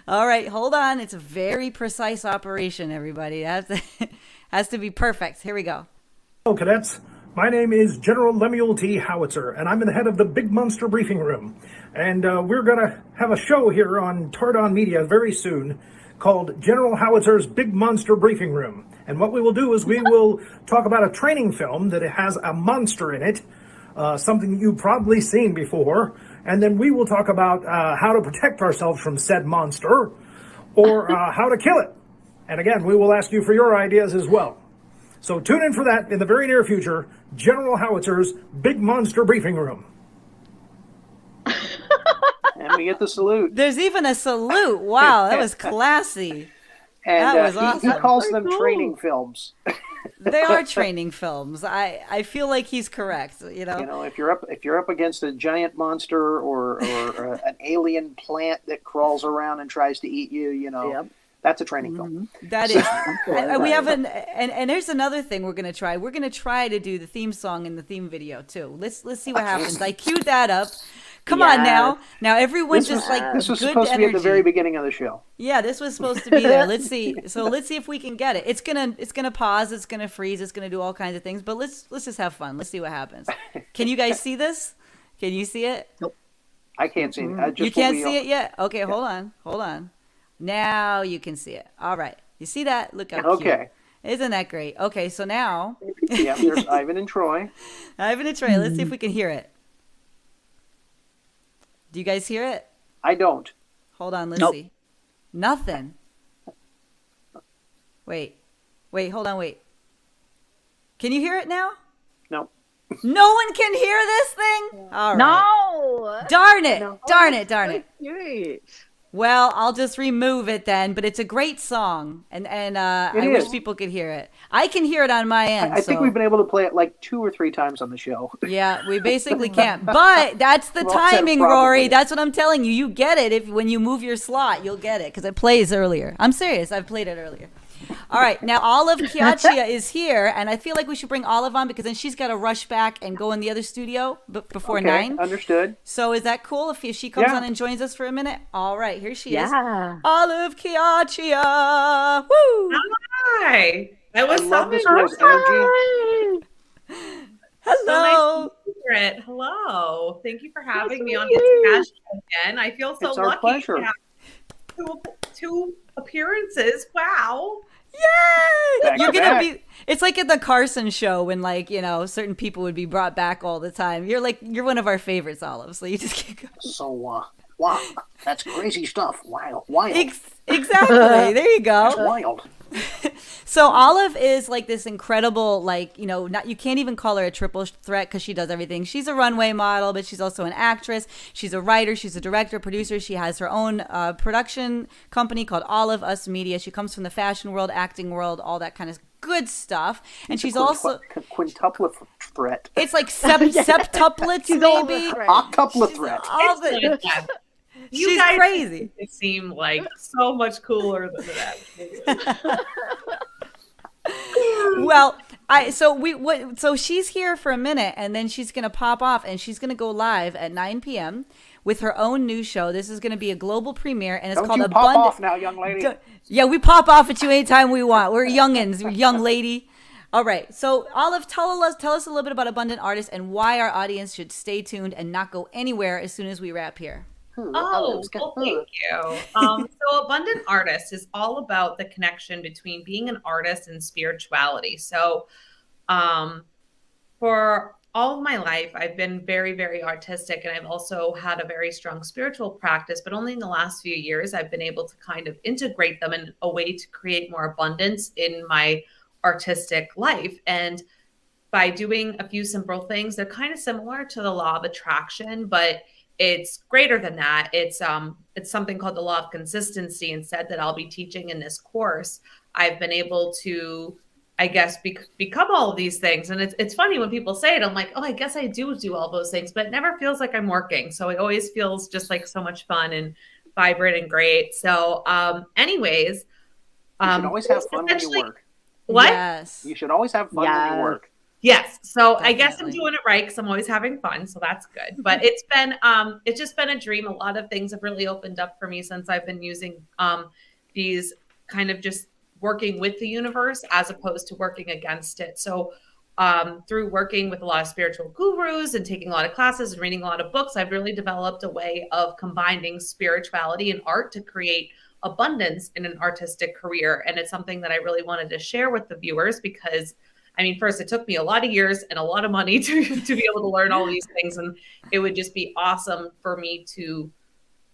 right. Hold on. It's a very precise operation, everybody. Has to be perfect. Here we go. Hello, cadets. My name is General Lemuel T. Howitzer, and I'm the head of the Big Monster Briefing Room. And we're going to have a show here on Tardon Media very soon called General Howitzer's Big Monster Briefing Room. And what we will do is we will talk about a training film that has a monster in it, something you've probably seen before. And then we will talk about how to protect ourselves from said monster or how to kill it. And again, we will ask you for your ideas as well. So tune in for that in the very near future, General Howitzer's Big Monster Briefing Room. And we get the salute. There's even a salute. Wow, that was classy. And that was awesome. He calls them training films. They are training films. I feel like he's correct. You know, if you're up against a giant monster or an alien plant that crawls around and tries to eat you, Yep. That's a training film. That is. We have and here's another thing we're gonna try. We're gonna try to do the theme song in the theme video too. Let's see what happens. I queued that up. Come on now. Now everyone this was supposed to be at the very beginning of the show. Yeah, this was supposed to be there. Let's see. So let's see if we can get it. It's gonna pause. It's gonna freeze. It's gonna do all kinds of things. But let's just have fun. Let's see what happens. Can you guys see this? Can you see it? Nope. I can't see it. You can't see it yet? Okay, hold on. Now you can see it. All right. You see that? Look how cute. Isn't that great? Okay, so now. Yeah, there's Ivan and Troy. Let's see if we can hear it. Do you guys hear it? I don't. Hold on, let's see. Nothing. Wait, hold on, wait. Can you hear it now? No. No one can hear this thing? All right. No. Darn it. No. Darn it. Cute. Well, I'll just remove it then, but it's a great song, and I wish people could hear it. I can hear it on my end. I think we've been able to play it like 2 or 3 times on the show. Yeah, we basically can't. But that's the timing, Rory. That's what I'm telling you. You get it when you move your slot. You'll get it because it plays earlier. I'm serious. I've played it earlier. All right, now Olive Chiacchia is here, and I feel like we should bring Olive on because then she's got to rush back and go in the other studio before 9. Understood. So is that cool if she comes on and joins us for a minute? All right, here she is. Yeah. Olive Chiacchia. Woo! Hi. That was so this girl's energy. Hello. So nice Britt. Hello. Thank you for having me on this show again. I feel so lucky pleasure. to have two appearances. Wow. Yay! You're gonna be. It's like at the Carson show when, like, certain people would be brought back all the time. You're one of our favorites, Olive. So you just can't go. So wow, that's crazy stuff. Wild. Exactly. There you go. That's wild. So Olive is like this incredible, you can't even call her a triple threat because she does everything. She's a runway model, but she's also an actress. She's a writer. She's a director, producer. She has her own production company called Olive Us Media. She comes from the fashion world, acting world, all that kind of good stuff. And she's also quintuplet threat. It's like septuplets, maybe. Octuplet threat. All the. She's guys crazy. It seemed like so much cooler than that. Well, so she's here for a minute, and then she's gonna pop off, and she's gonna go live at 9 p.m. with her own new show. This is gonna be a global premiere, and it's called Don't you pop off now, young lady. Yeah, we pop off at you anytime we want. We're youngins, we're young lady. All right, so Olive, tell us a little bit about Abundant Artists and why our audience should stay tuned and not go anywhere as soon as we wrap here. Oh, well, thank you. So Abundant Artist is all about the connection between being an artist and spirituality. So for all of my life, I've been very, very artistic, and I've also had a very strong spiritual practice, but only in the last few years, I've been able to kind of integrate them in a way to create more abundance in my artistic life. And by doing a few simple things, they're kind of similar to the law of attraction, but it's greater than that. It's something called the law of consistency instead that I'll be teaching in this course. I've been able to, I guess, become all of these things. And it's funny when people say it, I'm like, oh, I guess I do all those things, but it never feels like I'm working. So it always feels just like so much fun and vibrant and great. So anyways. You should always have fun when you work. What? Yes. You should always have fun when you work. Yes. So Definitely. I guess I'm doing it right because I'm always having fun. So that's good. But it's just been a dream. A lot of things have really opened up for me since I've been using these kind of just working with the universe as opposed to working against it. So through working with a lot of spiritual gurus and taking a lot of classes and reading a lot of books, I've really developed a way of combining spirituality and art to create abundance in an artistic career. And it's something that I really wanted to share with the viewers because I mean, first, it took me a lot of years and a lot of money to be able to learn all these things. And it would just be awesome for me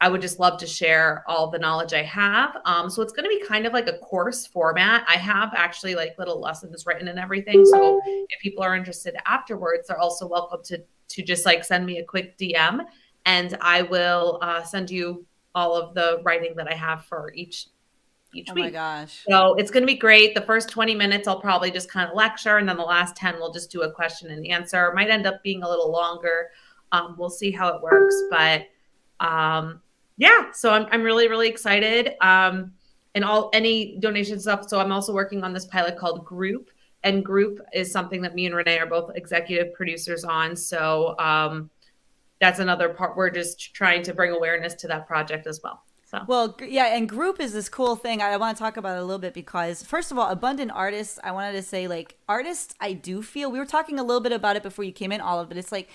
I would just love to share all the knowledge I have. So it's going to be kind of like a course format. I have actually like little lessons written and everything. So if people are interested afterwards, they're also welcome to just like send me a quick DM and I will send you all of the writing that I have for each week. My gosh. So it's going to be great. The first 20 minutes, I'll probably just kind of lecture. And then the last 10, we'll just do a question and answer. It might end up being a little longer. We'll see how it works. But yeah, so I'm really, really excited. And any donation stuff. So I'm also working on this pilot called Group. And Group is something that me and Renee are both executive producers on. So that's another part. We're just trying to bring awareness to that project as well. So. Well, yeah, and Group is this cool thing. I want to talk about it a little bit because, first of all, Abundant Artists, I wanted to say, like, artists, I do feel, we were talking a little bit about it before you came in, Olive, but it's like,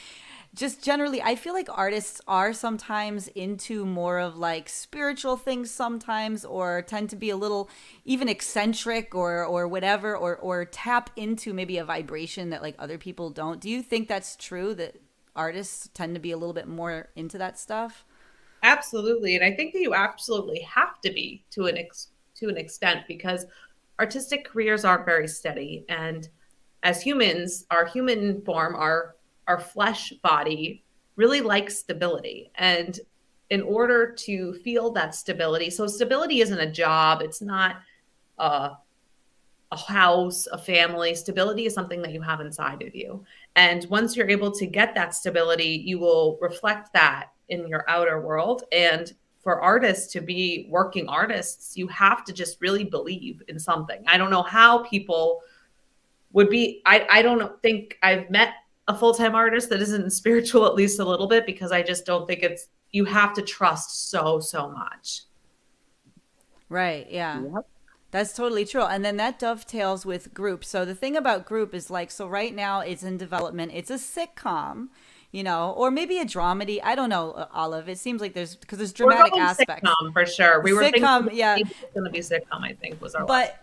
just generally, I feel like artists are sometimes into more of, like, spiritual things sometimes, or tend to be a little even eccentric or whatever, or tap into maybe a vibration that, like, other people don't. Do you think that's true, that artists tend to be a little bit more into that stuff? Absolutely. And I think that you absolutely have to be to an extent because artistic careers aren't very steady. And as humans, our human form, our flesh body really likes stability. And in order to feel that stability, so stability isn't a job. It's not a house, a family. Stability is something that you have inside of you. And once you're able to get that stability, you will reflect that in your outer world. And for artists to be working artists, you have to just really believe in something. I don't know how people would be, I don't think I've met a full-time artist that isn't spiritual, at least a little bit, because I just don't think you have to trust so much. Right. Yeah. Yep. That's totally true. And then that dovetails with Group. So the thing about Group is like, so right now it's in development. It's a sitcom, or maybe a dramedy. I don't know, Olive. It seems like there's dramatic aspects. Sitcom for sure. We were sitcom, thinking yeah. It's going to be sitcom, I think, was our But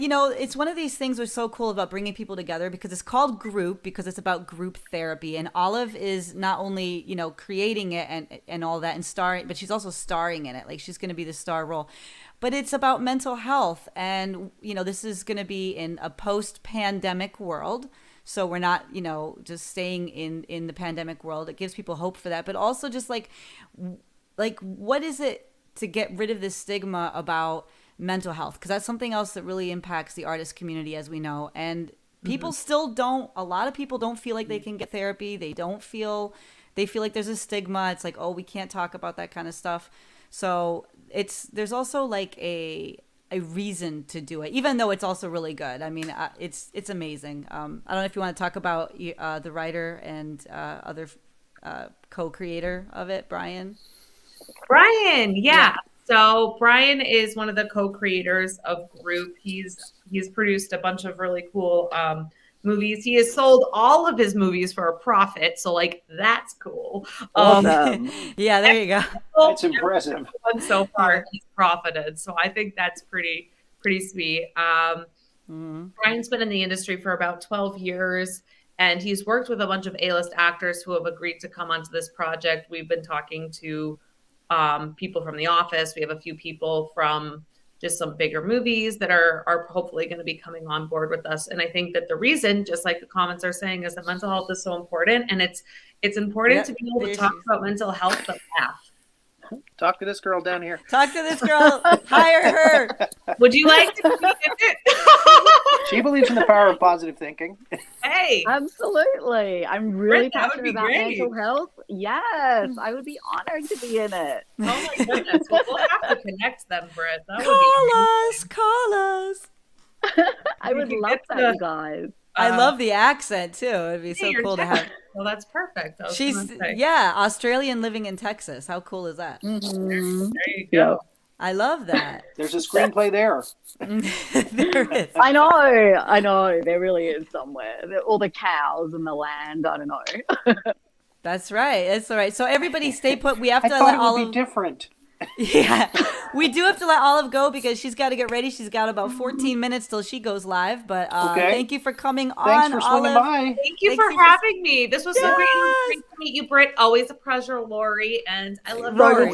it's one of these things that's so cool about bringing people together because it's called Group because it's about group therapy. And Olive is not only, creating it and all that and starring, but she's also starring in it. Like she's going to be the star role. But it's about mental health. And, this is going to be in a post-pandemic world. So we're not, just staying in the pandemic world. It gives people hope for that. But also just like what is it to get rid of this stigma about mental health? Because that's something else that really impacts the artist community, as we know. And people still a lot of people don't feel like they can get therapy. They feel like there's a stigma. It's like, oh, we can't talk about that kind of stuff. So there's also like a reason to do it, even though it's also really good. I mean, it's amazing. I don't know if you want to talk about the writer and other co-creator of it, Brian. Brian, yeah. So Brian is one of the co-creators of Group. He's produced a bunch of really cool movies. He has sold all of his movies for a profit, so like that's cool. Yeah, there you go. That's impressive. So far, he's profited, so I think that's pretty sweet. Brian's been in the industry for about 12 years. And he's worked with a bunch of A-list actors who have agreed to come onto this project. We've been talking to people from The Office. We have a few people from just some bigger movies that are hopefully going to be coming on board with us. And I think that the reason, just like the comments are saying, is that mental health is so important. And it's important to be able to talk about mental health but laugh. Talk to this girl down here. Talk to this girl. Hire her. Would you like to be in it? She believes in the power of positive thinking. Hey. Absolutely. I'm really passionate about mental health. Yes. I would be honored to be in it. Oh my goodness. Well, we'll have to connect them, Britt. Call us. I would love that, you guys. I love the accent too. It'd be so cool to have. Well, that's perfect. She's Australian living in Texas. How cool is that? Mm-hmm. There you go. I love that. There's a screenplay there. There is. I know. There really is somewhere. All the cows and the land. I don't know. That's right. That's all right. So everybody stay put. We have to let Olive. It would be different. Yeah, we do have to let Olive go because she's got to get ready. She's got about 14 minutes till she goes live. But thank you for coming on, Thanks for swinging Olive. by. Thank you for having me. This was so great. It was great to meet you, Britt. Always a pleasure, Lori. And I love Rory.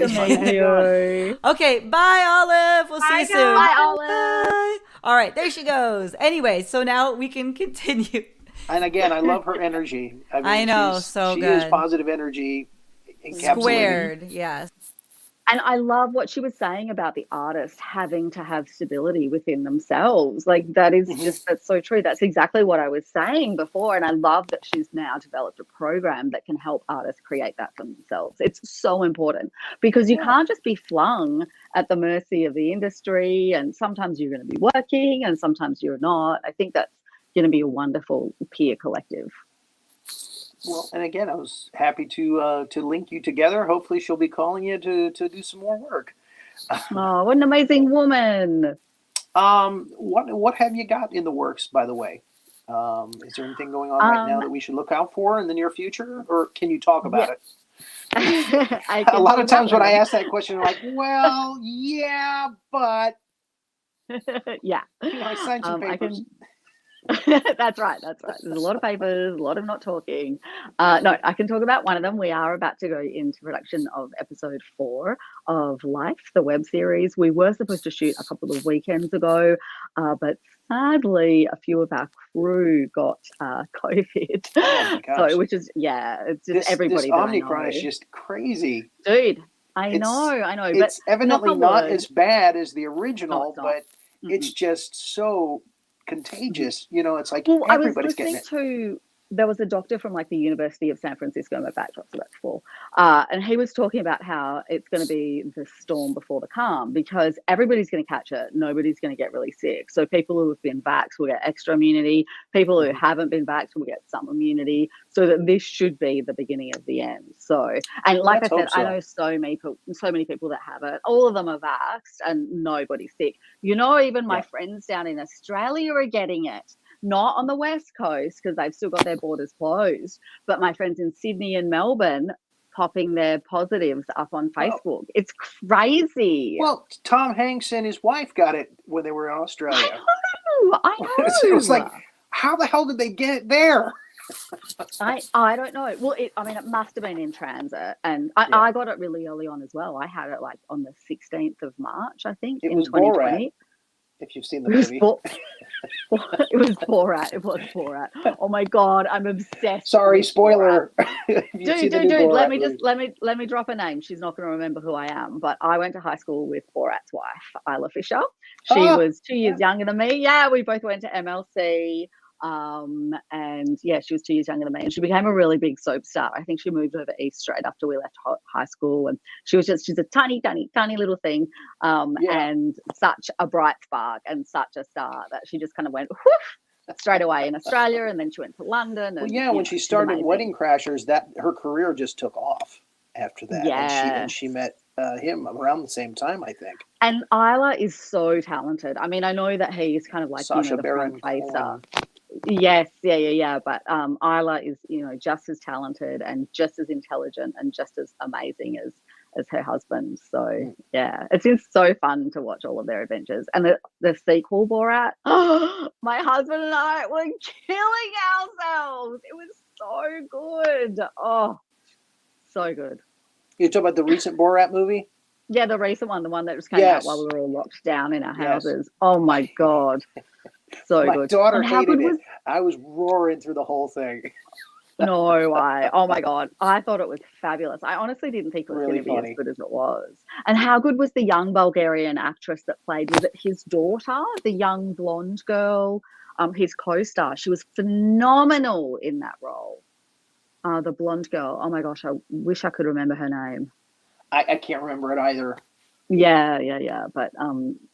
you. Okay, bye, Olive. We'll see you soon. Bye, Olive. Bye. All right, there she goes. Anyway, so now we can continue. And again, I love her energy. I know, she good. is positive energy. Squared, yes. And I love what she was saying about the artist having to have stability within themselves. Like that is that's so true. That's exactly what I was saying before. And I love that she's now developed a program that can help artists create that for themselves. It's so important because you can't just be flung at the mercy of the industry. And sometimes you're going to be working and sometimes you're not. I think that's going to be a wonderful peer collective. Well, and again, I was happy to link you together. Hopefully, she'll be calling you to do some more work. Oh, what an amazing woman! What have you got in the works, by the way? Is there anything going on right now that we should look out for in the near future, or can you talk about it? A lot of times when I ask that question, I'm like, "Well, yeah, but yeah, I signed some papers." That's right. There's a lot of papers, a lot of not talking. No, I can talk about one of them. We are about to go into production of episode 4 of Life, the web series. We were supposed to shoot a couple of weekends ago, but sadly, a few of our crew got COVID. Oh my gosh. So, which is, it's just everybody. This Omicron is just crazy. Dude, I know. It's evidently not as bad as the original, but it's just so contagious. It's like everybody's getting it. There was a doctor from like the University of San Francisco, my backdrop's about to fall, and he was talking about how it's going to be the storm before the calm because everybody's going to catch it. Nobody's going to get really sick. So people who have been vaxxed will get extra immunity. People who haven't been vaxxed will get some immunity. So that this should be the beginning of the end. So, and like I said, I know so many people that have it. All of them are vaxxed and nobody's sick. Even my friends down in Australia are getting it. Not on the West Coast because they've still got their borders closed, but my friends in Sydney and Melbourne popping their positives up on Facebook. It's crazy. Well, Tom Hanks and his wife got it when they were in Australia. I know. It was like, how the hell did they get it there? I don't know. Well, it must have been in transit, and I got it really early on as well. I had it like on the 16th of March, I think, in 2020. Borat, if you've seen the movie. It was Borat. Oh my god, I'm obsessed. Sorry, spoiler. Dude. Let me drop a name. She's not going to remember who I am, but I went to high school with Borat's wife, Isla Fisher. She was 2 years younger than me. Yeah, we both went to MLC. And she was 2 years younger than me, and she became a really big soap star. I think she moved over east straight after we left high school, and she's a tiny little thing, and such a bright spark and such a star that she just kind of went whoosh straight away in Australia, and then she went to London. And, when she started Wedding Crashers, that her career just took off after that. And she met him around the same time, I think. And Isla is so talented. I mean, I know that he's kind of like Sacha the Baron front facer. Yes, yeah. But Isla is, just as talented and just as intelligent and just as amazing as her husband. So yeah, it's been so fun to watch all of their adventures. And the sequel, Borat. My husband and I were killing ourselves. It was so good. Oh, so good. You talk about the recent Borat movie? Yeah, the recent one, the one that just came out while we were all locked down in our houses. Oh my God. So my good. My daughter hated it. I was roaring through the whole thing. No way. Oh my God. I thought it was fabulous. I honestly didn't think it was going to be as good as it was. And how good was the young Bulgarian actress that played, was it his daughter, the young blonde girl, his co-star? She was phenomenal in that role. The blonde girl. Oh my gosh, I wish I could remember her name. I can't remember it either. Yeah. But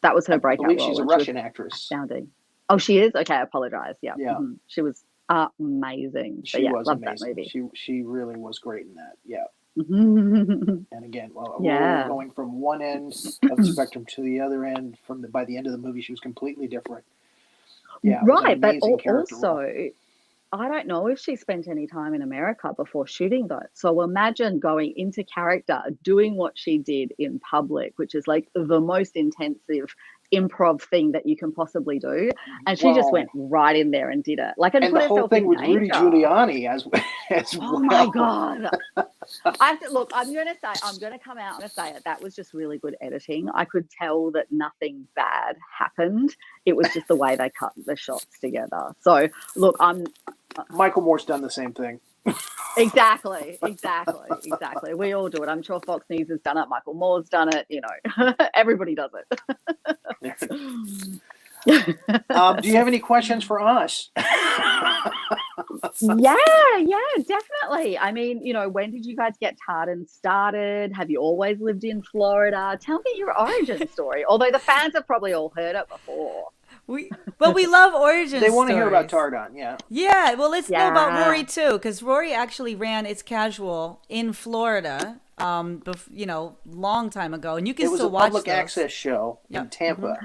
that was her breakout role. I believe she's a Russian actress. Astounding. Oh, she is? Okay, I apologize. Yeah. Mm-hmm. She was amazing. She was loved amazing. That movie. She really was great in that. Yeah. And again, we're going from one end of the spectrum to the other end. By the end of the movie, she was completely different. Yeah. Right, but also, I don't know if she spent any time in America before shooting though. So imagine going into character, doing what she did in public, which is like the most intensive improv thing that you can possibly do, and she just went right in there and did it. Like, and put the whole thing with Rudy Giuliani as oh my God. Look, I'm gonna come out and say it. That was just really good editing. I could tell that nothing bad happened. It was just the way they cut the shots together. So look, Michael Moore's done the same thing. Exactly. We all do it. I'm sure Fox News has done it. Michael Moore's done it. Everybody does it. Do you have any questions for us? Yeah, definitely. I mean, when did you guys get Tartan started? Have you always lived in Florida? Tell me your origin story. Although the fans have probably all heard it before. We love origin They want stories. to hear about Tartan, yeah. Yeah, well, let's know about Rory too, because Rory actually ran It's Casual in Florida, long time ago, and you can still watch it. It was a public access show in Tampa.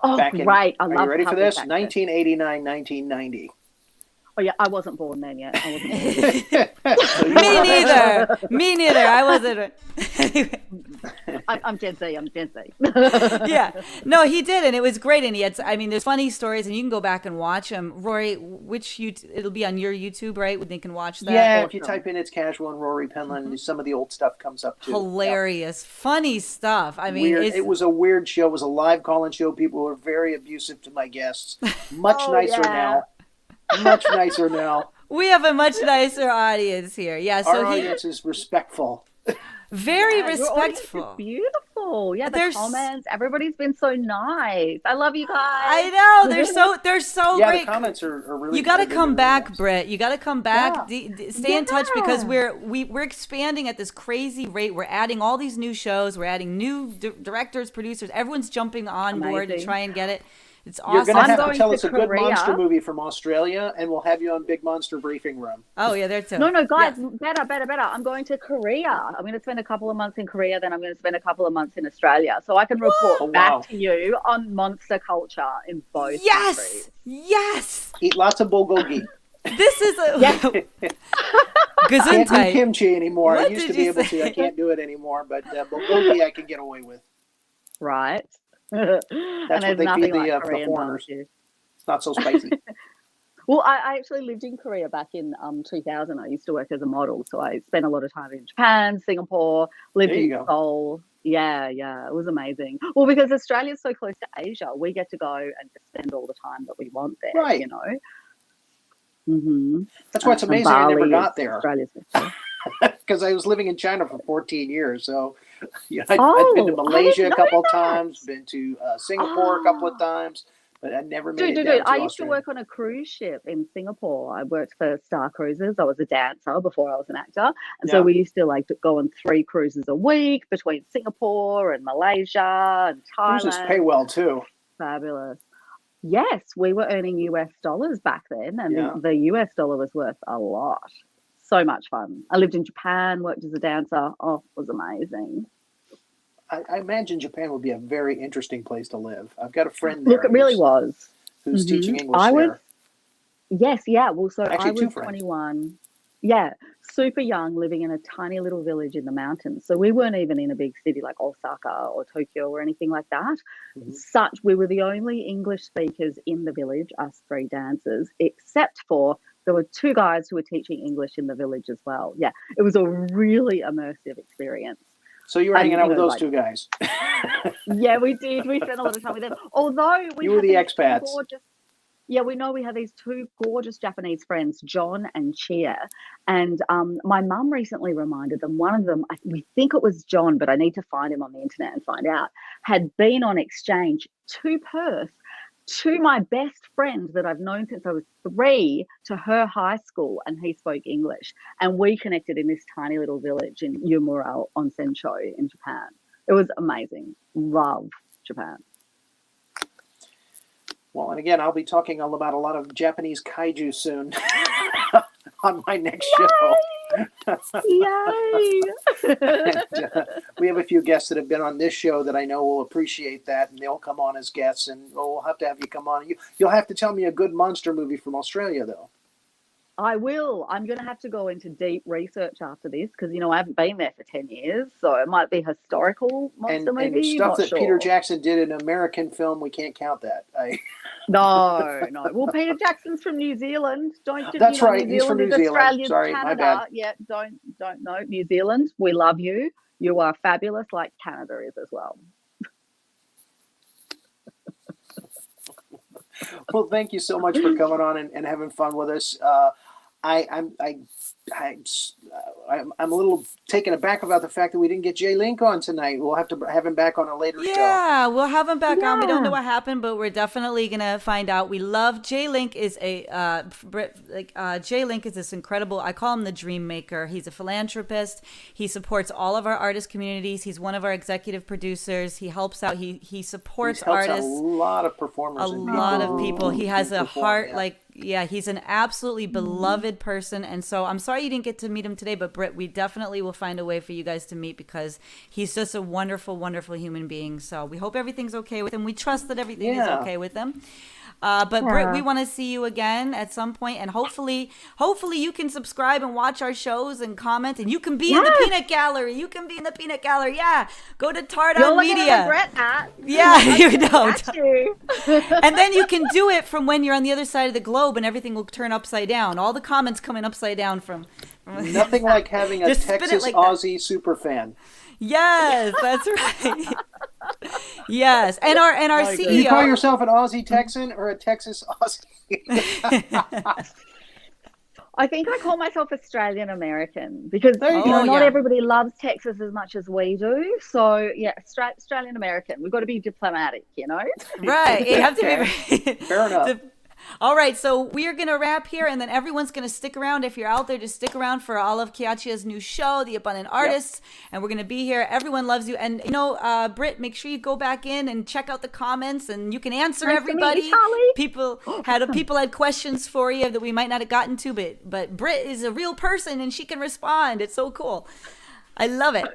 Oh, great! I love. Are you ready for this? 1989, 1990. Oh yeah, I wasn't born then yet. I wasn't born. Me neither. I wasn't. I'm Gen Z. Yeah. No, he did, and it was great. And there's funny stories, and you can go back and watch them. Rory, it'll be on your YouTube, right? They can watch that. Yeah, if you type in It's Casual and Rory Penland, some of the old stuff comes up too. Hilarious, funny stuff. It was a weird show. It was a live call-in show. People were very abusive to my guests. Much nicer now. Much nicer now. We have a much nicer audience here. Yeah, so our audience is respectful. Very respectful. Beautiful. Yeah, the comments. Everybody's been so nice. I love you guys. I know. They're so great. The comments are really. You got to come back, Britt. You got to come back. Yeah. Stay in touch, because we're expanding at this crazy rate. We're adding all these new shows. We're adding new directors, producers. Everyone's jumping on board to try and get it. It's awesome. You're going to have to tell us a good monster movie from Australia, and we'll have you on Big Monster Briefing Room. Oh, yeah, there too. No, guys, better. I'm going to Korea. I'm going to spend a couple of months in Korea, then I'm going to spend a couple of months in Australia. So I can report back to you on monster culture in both countries. Yes! Eat lots of bulgogi. This is a... Can't do kimchi anymore. I used to be able to. I can't do it anymore, but bulgogi I can get away with. Right. That's what they feed the foreigners. It's not so spicy. Well, I actually lived in Korea back in 2000. I used to work as a model, so I spent a lot of time in Japan, Singapore, lived in Seoul. Yeah, it was amazing. Well, because Australia's so close to Asia, we get to go and just spend all the time that we want there. Right. Mm-hmm. That's what's amazing. I never got there because I was living in China for 14 years. So. I've been to Malaysia a couple of times, been to Singapore a couple of times, but I never made it down to I used to work on a cruise ship in Singapore. I worked for Star Cruises. I was a dancer before I was an actor. And so we used to go on 3 cruises a week between Singapore and Malaysia and Thailand. Cruises pay well too. Fabulous. Yes, we were earning US dollars back then, and the US dollar was worth a lot. So much fun. I lived in Japan, worked as a dancer. Oh, it was amazing. I imagine Japan would be a very interesting place to live. I've got a friend there. Look, it really was. Who's teaching English there. Yes, yeah. Well, so Actually, I was 21. Yeah, super young, living in a tiny little village in the mountains. So we weren't even in a big city like Osaka or Tokyo or anything like that. We were the only English speakers in the village, us three dancers, except for there were two guys who were teaching English in the village as well. Yeah, it was a really immersive experience. So you were hanging out with those two guys. Yeah, we did. We spent a lot of time with them. Although you were the expats. Yeah, we know we have these two gorgeous Japanese friends, John and Chia. And my mum recently reminded them, one of them, we think it was John, but I need to find him on the internet and find out, had been on exchange to Perth to my best friend that I've known since I was 3 to her high school, and he spoke English. And we connected in this tiny little village in Yumura on Sensho in Japan. It was amazing. Love Japan. Well, and again, I'll be talking all about a lot of Japanese kaiju soon on my next show. Yay! And, we have a few guests that have been on this show that I know will appreciate that, and they'll come on as guests, and we'll have to have you come on. You'll have to tell me a good monster movie from Australia, though. I will. I'm going to have to go into deep research after this because, I haven't been there for 10 years. So it might be historical monster movie. And stuff that Peter Jackson did in an American film, we can't count that. No. Well, Peter Jackson's from New Zealand. That's right. New He's from New Zealand. Australian, Sorry, Canada. my bad. Yeah, don't know. New Zealand, we love you. You are fabulous, like Canada is as well. Well, thank you so much for coming on and having fun with us. I'm a little taken aback about the fact that we didn't get Jay Link on tonight. We'll have to have him back on a later show. Yeah, we'll have him back on. We don't know what happened, but we're definitely gonna find out. We love Jay Link. Is Jay Link is this incredible. I call him the dream maker. He's a philanthropist. He supports all of our artist communities. He's one of our executive producers. He helps out. He supports artists. A lot of performers. A lot of people. He has a heart he's an absolutely beloved person. And so I'm sorry you didn't get to meet him today, but Britt, we definitely will find a way for you guys to meet because he's just a wonderful, wonderful human being. So we hope everything's okay with him. We trust that everything is okay with him. But Britt, we want to see you again at some point, and hopefully you can subscribe and watch our shows and comment, and you can be in the Peanut Gallery. You can be in the Peanut Gallery. Yeah, go to Tardon Media. You'll regret that. Yeah, you don't. And then you can do it from when you're on the other side of the globe, and everything will turn upside down. All the comments coming upside down from nothing like having a Texas Aussie super fan. Yes, that's right. Yes, and our CEO. Do you call yourself an Aussie Texan or a Texas Aussie? I think I call myself Australian American because not everybody loves Texas as much as we do. So yeah, Australian American. We've got to be diplomatic, Right, you have to be. Fair enough. All right, so we are going to wrap here, and then everyone's going to stick around. If you're out there, just stick around for Olive Chiacchia's new show, The Abundant Artists, and we're going to be here. Everyone loves you. And, Britt, make sure you go back in and check out the comments, and you can answer everybody. People had questions for you that we might not have gotten to, but Britt is a real person, and she can respond. It's so cool. I love it.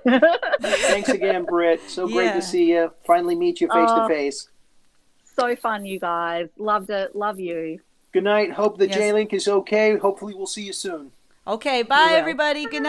Thanks again, Britt. So great to see you. Finally meet you face to face. So fun, you guys. Loved it. Love you. Good night. Hope the J-Link is okay. Hopefully we'll see you soon. Okay. Bye, everybody. Good night.